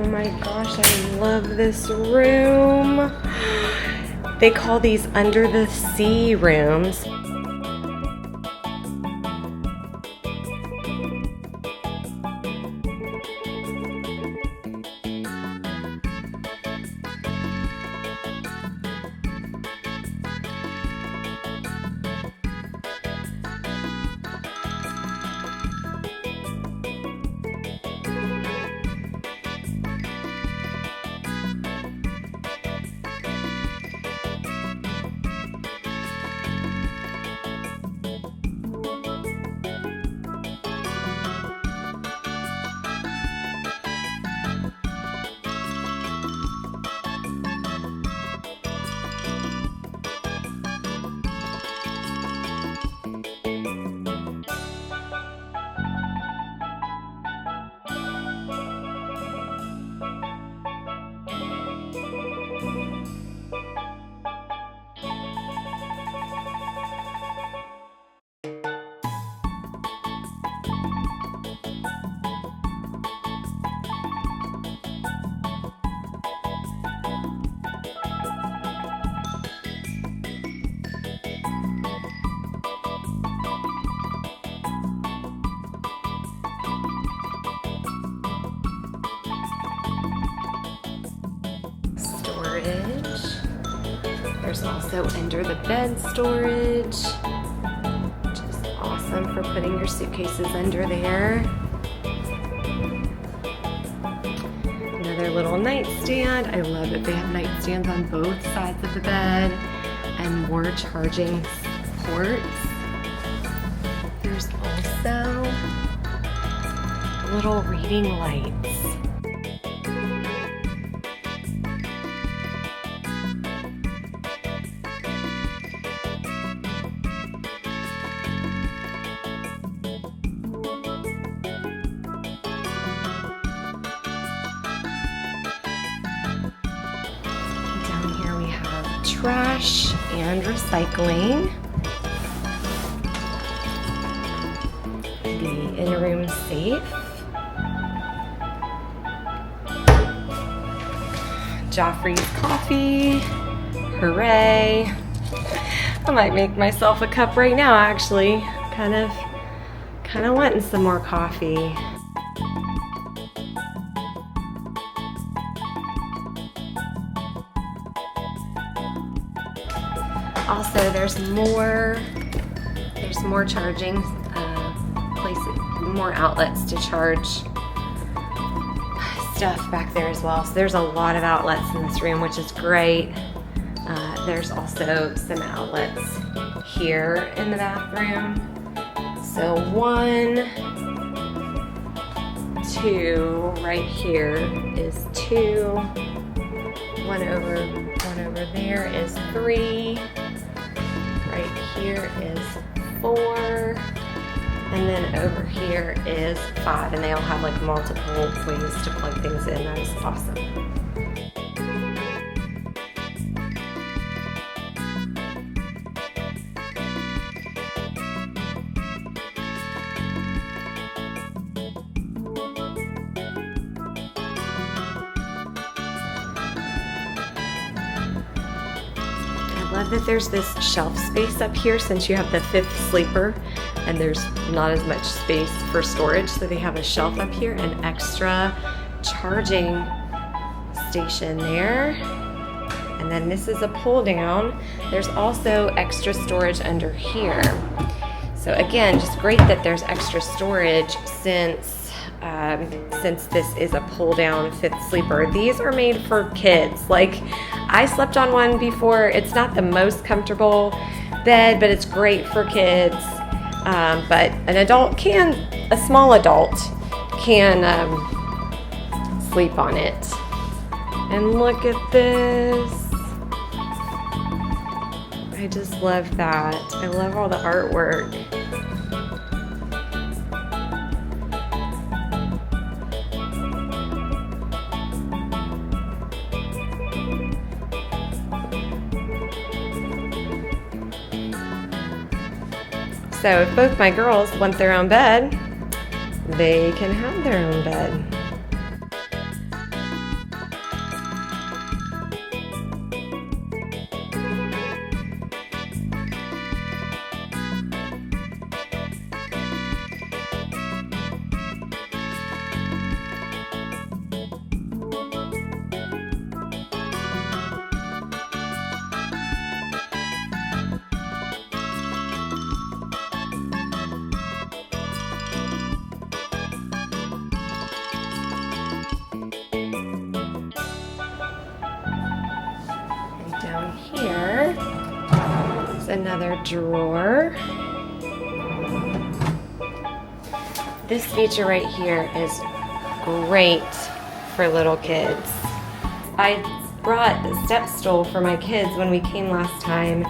Oh my gosh, I love this room. They call these under the sea rooms. There's also under the bed storage, which is awesome for putting your suitcases under there. Another little nightstand. I love that they have nightstands on both sides of the bed and more charging ports. There's also little reading lights. Trash and recycling. The in-room safe. Joffrey's coffee. Hooray. I might make myself a cup right now, actually. Kind of wanting some more coffee. Also, there's more charging places, more outlets to charge stuff back there as well. So there's a lot of outlets in this room, which is great. There's also some outlets here in the bathroom. So 1, 2, right here is 2. One over there is 3. Right here is 4, and then over here is 5, and they all have like multiple ways to plug things in. That is awesome. I love that there's this shelf space up here since you have the 5th sleeper and there's not as much space for storage, so they have a shelf up here, an extra charging station there. And then this is a pull down. There's also extra storage under here. So again, just great that there's extra storage since this is a pull down 5th sleeper. These are made for kids. Like, I slept on one before. It's not the most comfortable bed, but it's great for kids. But a small adult can sleep on it. And look at this. I just love that. I love all the artwork. So if both my girls want their own bed, they can have their own bed. another drawer. This feature right here is great for little kids. I brought a step stool for my kids when we came last time,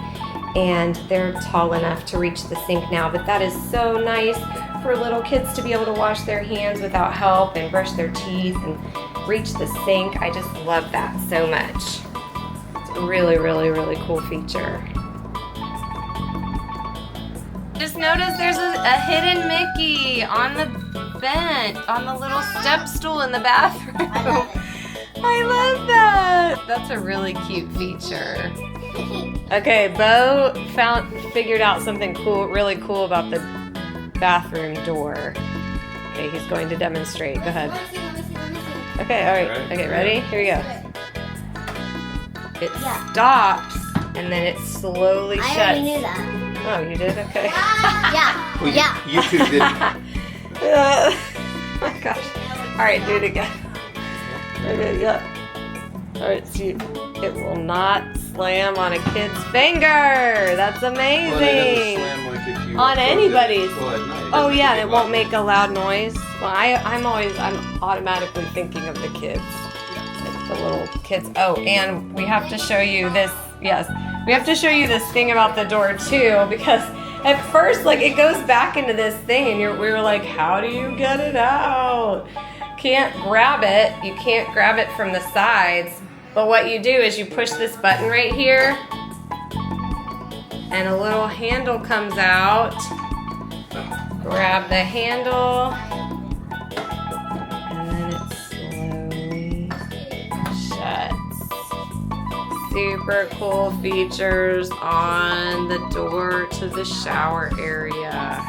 and they're tall enough to reach the sink now, but that is so nice for little kids to be able to wash their hands without help and brush their teeth and reach the sink. I just love that so much. It's a really, really, really cool feature. Just noticed there's a hidden Mickey on the vent, on the little step stool in the bathroom. I love that. That's a really cute feature. Okay, Bo figured out something cool, really cool about the bathroom door. Okay, he's going to demonstrate. Go ahead. Okay, all right. Okay, ready? Here we go. It stops and then it slowly shuts. I already knew that. Oh, you did? Okay. Yeah. Well, Yeah. You two did. Oh my gosh. All right, do it again. Okay, yeah. All right, see, it will not slam on a kid's finger. That's amazing. Well, it doesn't slam like if you On anybody's. Well, at night, Oh yeah, doesn't it won't make a loud noise. Well, I'm automatically thinking of the kids, the little kids. Oh, and we have to show you this. Yes, we have to show you this thing about the door too, because at first, like, it goes back into this thing, and we were like, how do you get it out? Can't grab it. You can't grab it from the sides. But what you do is you push this button right here, and a little handle comes out. Grab the handle, and then it slowly shuts. Super cool features on the door to the shower area.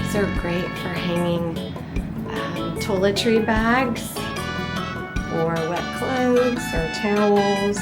These are great for hanging toiletry bags or wet clothes or towels.